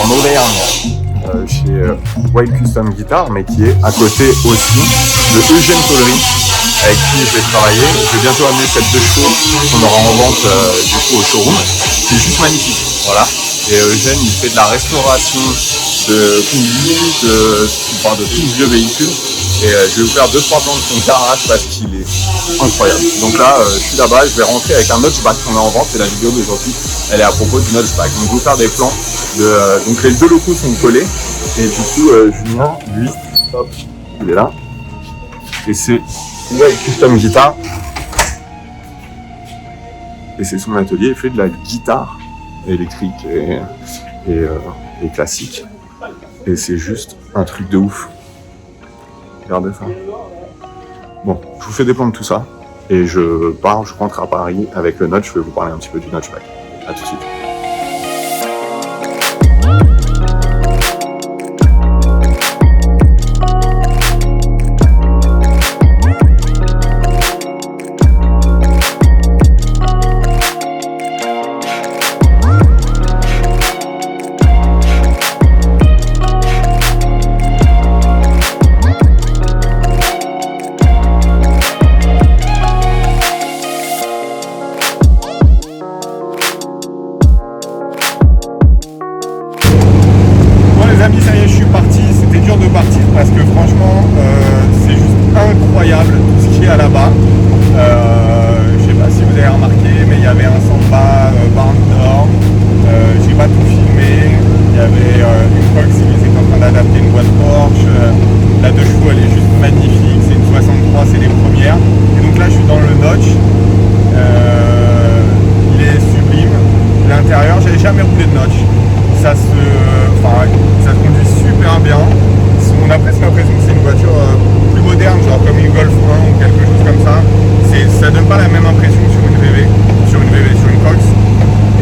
en Auvergne, chez Wild Custom Guitar, mais qui est à côté aussi de Eugène Collery, avec qui je vais travailler. Je vais bientôt amener cette 2 chevaux qu'on aura en vente du coup au showroom. C'est juste magnifique, voilà. Et Eugène, il fait de la restauration de combis, de tout vieux véhicule. Et je vais vous faire 2-3 plans de son garage parce qu'il est incroyable. Donc là, je suis là-bas, je vais rentrer avec un notchback qu'on a en vente. Et la vidéo d'aujourd'hui, elle est à propos du notchback. Donc je vais vous faire des plans. Donc les 2 locaux sont collés. Et du coup, Julien, lui, hop, il est là. Et c'est Wild Custom Guitar. Et c'est son atelier, il fait de la guitare électrique et classique. Et c'est juste un truc de ouf. Regardez ça. Bon, je vous fais des plans de tout ça. Et je rentre à Paris avec le notch. Je vais vous parler un petit peu du notchback. A tout de suite. Ça y est, je suis parti. C'était dur de partir parce que franchement, c'est juste incroyable tout ce qu'il y a là-bas. Je sais pas si vous avez remarqué, mais il y avait un samba barn d'or. J'ai pas tout filmé. Il y avait une Fox qui était en train d'adapter une boîte Porsche. La 2 chevaux, elle est juste magnifique. C'est une 63, c'est les premières. Et donc là, je suis dans le notch. Il est sublime. L'intérieur, j'avais jamais roulé de notch. Ça se conduit super bien. On a presque l'impression que c'est une voiture plus moderne, genre comme une Golf 1 ou quelque chose comme ça. Ça donne pas la même impression que sur une Cox.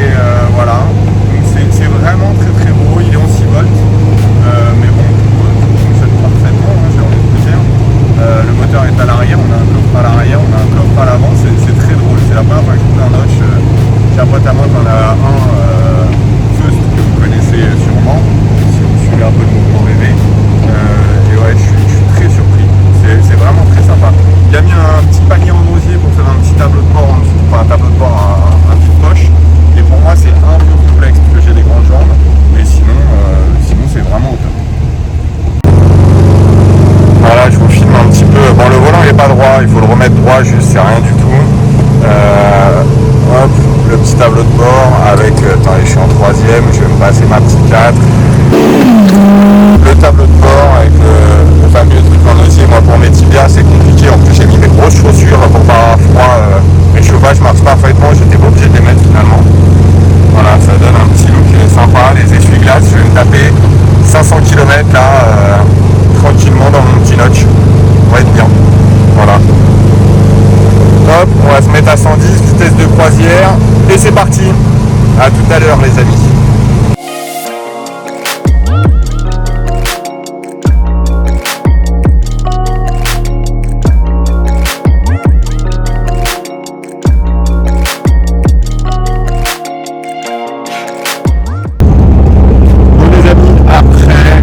Et voilà. Donc c'est vraiment très très beau. Il est en 6 volts. Mais bon, tout fonctionne parfaitement, hein, j'ai envie de vous dire. Le moteur est à l'arrière, on a un coffre à l'arrière, on a un coffre à l'avant. C'est très drôle. C'est la première fois que je roule un notch. J'ai un pote à moi qui en a un. Que vous connaissez sûrement si vous suivez un peu le mouvement rêvé. Et ouais, je suis très surpris. C'est vraiment très sympa. Il a mis un petit panier en osier pour faire un petit tableau de bord en dessous, enfin un tableau de bord un petit poche. Et pour moi, c'est un peu complexe parce que j'ai des grandes jambes, mais sinon c'est vraiment au top. Voilà, je vous filme un petit peu. Bon, le volant n'est pas droit, il faut le remettre droit, juste c'est rien du tout. Hop, le petit tableau de bord avec, attendez, je suis en 3ème, je vais me passer ma petite 4. Le tableau de bord avec le fameux truc en osier. Moi pour mes tibias c'est compliqué, en plus j'ai mis mes grosses chaussures pour pas avoir froid. Les chauffages marchent parfaitement, j'étais pas obligé de les mettre finalement. Voilà, ça donne un petit look sympa. Les essuie-glaces, je vais me taper 500 km là, tranquillement dans mon petit notch. On va être bien. Voilà. Hop, on va se mettre à 110, vitesse de croisière, et c'est parti. À tout à l'heure les amis. Bon les amis, après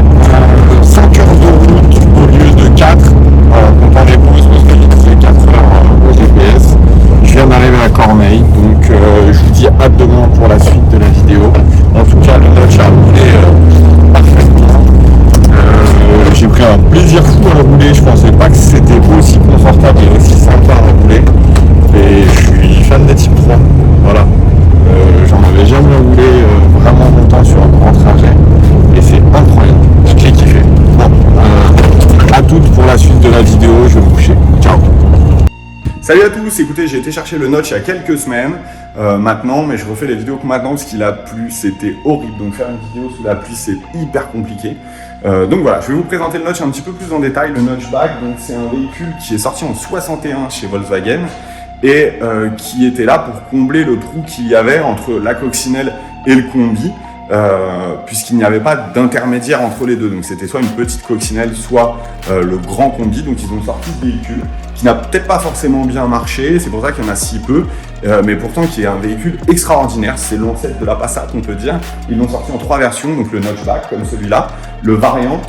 5 heures de route au lieu de 4, comptant les pauses parce que j'ai fait 4 heures au GPS, je viens d'arriver à Cormeilles, donc je vous dis à demain pour la suite de la vidéo. En tout cas, le notch a roulé parfaitement. J'ai pris un plaisir fou à le rouler, je pensais pas que c'était aussi confortable et aussi sympa à rouler. Et je suis fan des Type 3, voilà. J'en avais jamais roulé vraiment longtemps sur un grand trajet et c'est incroyable, j'ai kiffé. Bon, à toutes pour la suite de la vidéo, je vais me coucher. Ciao. Salut à tous, écoutez, j'ai été chercher le notch il y a quelques semaines maintenant, mais je refais les vidéos que maintenant parce qu'il a plu, c'était horrible. Donc faire une vidéo sous la pluie, c'est hyper compliqué. Donc voilà, je vais vous présenter le notch un petit peu plus en détail. Le notchback, donc c'est un véhicule qui est sorti en 61 chez Volkswagen et qui était là pour combler le trou qu'il y avait entre la coccinelle et le combi. puisqu'il n'y avait pas d'intermédiaire entre les deux. Donc c'était soit une petite coccinelle, soit le grand combi. Donc ils ont sorti ce véhicule qui n'a peut-être pas forcément bien marché, c'est pour ça qu'il y en a si peu, mais pourtant qui est un véhicule extraordinaire. C'est l'ancêtre de la Passat, on peut dire. Ils l'ont sorti en 3 versions, donc le notchback comme celui-là, le variant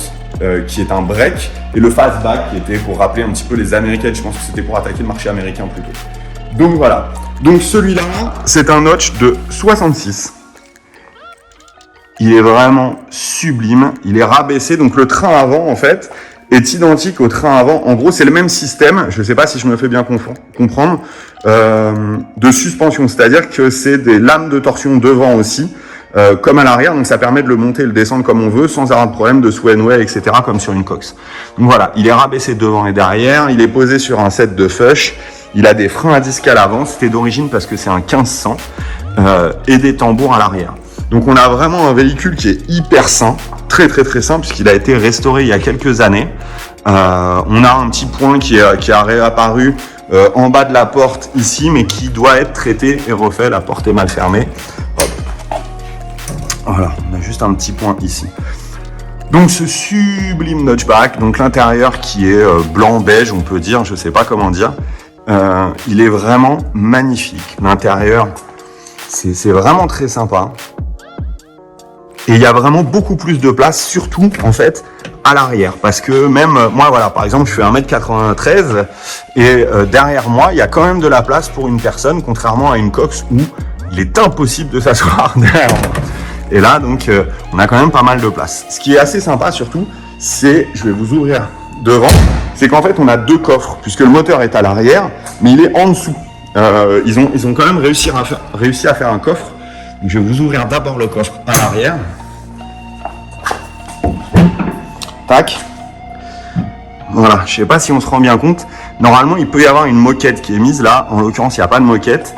qui est un break, et le fastback qui était pour rappeler un petit peu les américaines. Je pense que c'était pour attaquer le marché américain plutôt. Donc voilà. Donc celui-là, c'est un notch de 66. Il est vraiment sublime. Il est rabaissé. Donc le train avant, en fait, est identique au train avant. En gros, c'est le même système. Je ne sais pas si je me fais bien comprendre. De suspension. C'est-à-dire que c'est des lames de torsion devant aussi. Comme à l'arrière, donc ça permet de le monter et le descendre comme on veut, sans avoir de problème de sway-and-way, etc., comme sur une Cox. Donc voilà, il est rabaissé devant et derrière, il est posé sur un set de Fush, il a des freins à disque à l'avant, c'était d'origine parce que c'est un 1500, et des tambours à l'arrière. Donc on a vraiment un véhicule qui est hyper sain, très sain, puisqu'il a été restauré il y a quelques années. On a un petit point qui a réapparu en bas de la porte ici, mais qui doit être traité et refait, la porte est mal fermée. Hop. Voilà, on a juste un petit point ici. Donc ce sublime notchback, donc l'intérieur qui est blanc-beige, on peut dire, je sais pas comment dire, il est vraiment magnifique. L'intérieur, c'est vraiment très sympa. Et il y a vraiment beaucoup plus de place, surtout en fait à l'arrière. Parce que même moi, voilà, par exemple, je fais 1m93 et derrière moi, il y a quand même de la place pour une personne, contrairement à une Cox où il est impossible de s'asseoir derrière moi. Et là, donc, on a quand même pas mal de place. Ce qui est assez sympa, surtout, c'est, je vais vous ouvrir devant, c'est qu'en fait, on a 2 coffres, puisque le moteur est à l'arrière, mais il est en dessous. Ils ont quand même réussi à faire un coffre. Donc, je vais vous ouvrir d'abord le coffre à l'arrière. Tac. Voilà, je sais pas si on se rend bien compte. Normalement, il peut y avoir une moquette qui est mise là. En l'occurrence, il n'y a pas de moquette.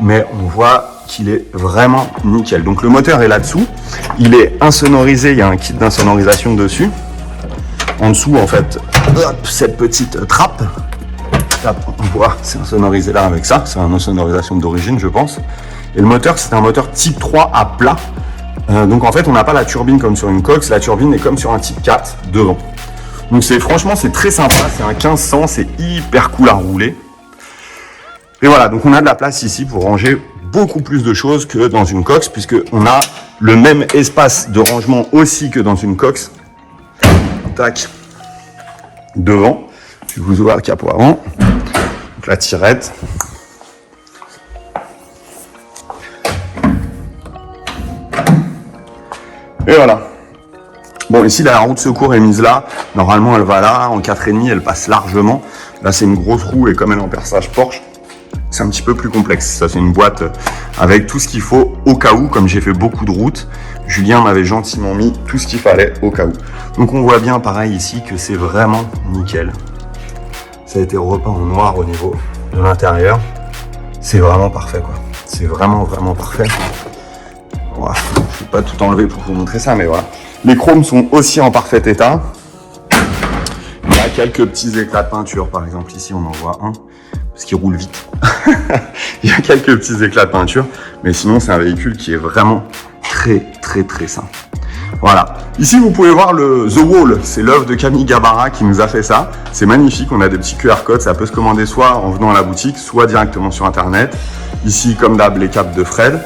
Mais on voit qu'il est vraiment nickel. Donc le moteur est là-dessous, il est insonorisé, il y a un kit d'insonorisation dessus. En dessous, en fait, hop, cette petite trappe. On voit, c'est insonorisé là avec ça, c'est une insonorisation d'origine, je pense. Et le moteur, c'est un moteur type 3 à plat. Donc en fait, on n'a pas la turbine comme sur une Cox, la turbine est comme sur un type 4 devant. Donc franchement, c'est très sympa, c'est un 1500, c'est hyper cool à rouler. Et voilà, donc on a de la place ici pour ranger beaucoup plus de choses que dans une Cox, puisque on a le même espace de rangement aussi que dans une Cox. Tac. Devant. Je vous ouvre le capot avant. Donc la tirette. Et voilà. Bon, ici, la roue de secours est mise là. Normalement, elle va là. En 4,5, elle passe largement. Là, c'est une grosse roue et comme elle est en perçage Porsche, c'est un petit peu plus complexe. Ça, c'est une boîte avec tout ce qu'il faut au cas où, comme j'ai fait beaucoup de routes. Julien m'avait gentiment mis tout ce qu'il fallait au cas où. Donc, on voit bien, pareil, ici, que c'est vraiment nickel. Ça a été repeint en noir au niveau de l'intérieur. C'est vraiment parfait, quoi. C'est vraiment parfait. Voilà. Je ne vais pas tout enlever pour vous montrer ça, mais voilà. Les chromes sont aussi en parfait état. Il y a quelques petits éclats de peinture, par exemple, ici, on en voit un. Parce qu'il roule vite. Il y a quelques petits éclats de peinture, mais sinon c'est un véhicule qui est vraiment très sain. Voilà. Ici vous pouvez voir le The Wall, c'est l'œuvre de Camille Gabara qui nous a fait ça. C'est magnifique, on a des petits QR codes, ça peut se commander soit en venant à la boutique, soit directement sur internet. Ici comme d'hab les capes de Fred.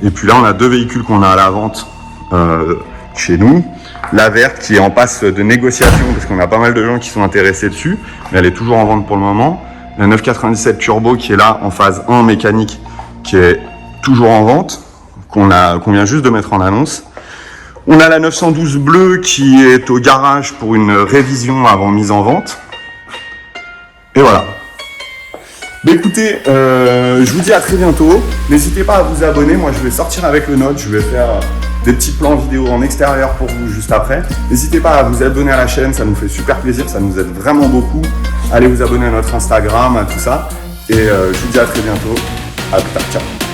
Et puis là on a 2 véhicules qu'on a à la vente chez nous. La verte qui est en passe de négociation parce qu'on a pas mal de gens qui sont intéressés dessus, mais elle est toujours en vente pour le moment. La 997 Turbo qui est là en phase 1 mécanique qui est toujours en vente, qu'on vient juste de mettre en annonce. On a la 912 bleue qui est au garage pour une révision avant mise en vente. Et voilà. Mais écoutez, je vous dis à très bientôt. N'hésitez pas à vous abonner. Moi, je vais sortir avec le Note. Je vais faire des petits plans vidéo en extérieur pour vous juste après. N'hésitez pas à vous abonner à la chaîne. Ça nous fait super plaisir. Ça nous aide vraiment beaucoup. Allez vous abonner à notre Instagram, à tout ça. Et je vous dis à très bientôt. À plus tard. Ciao.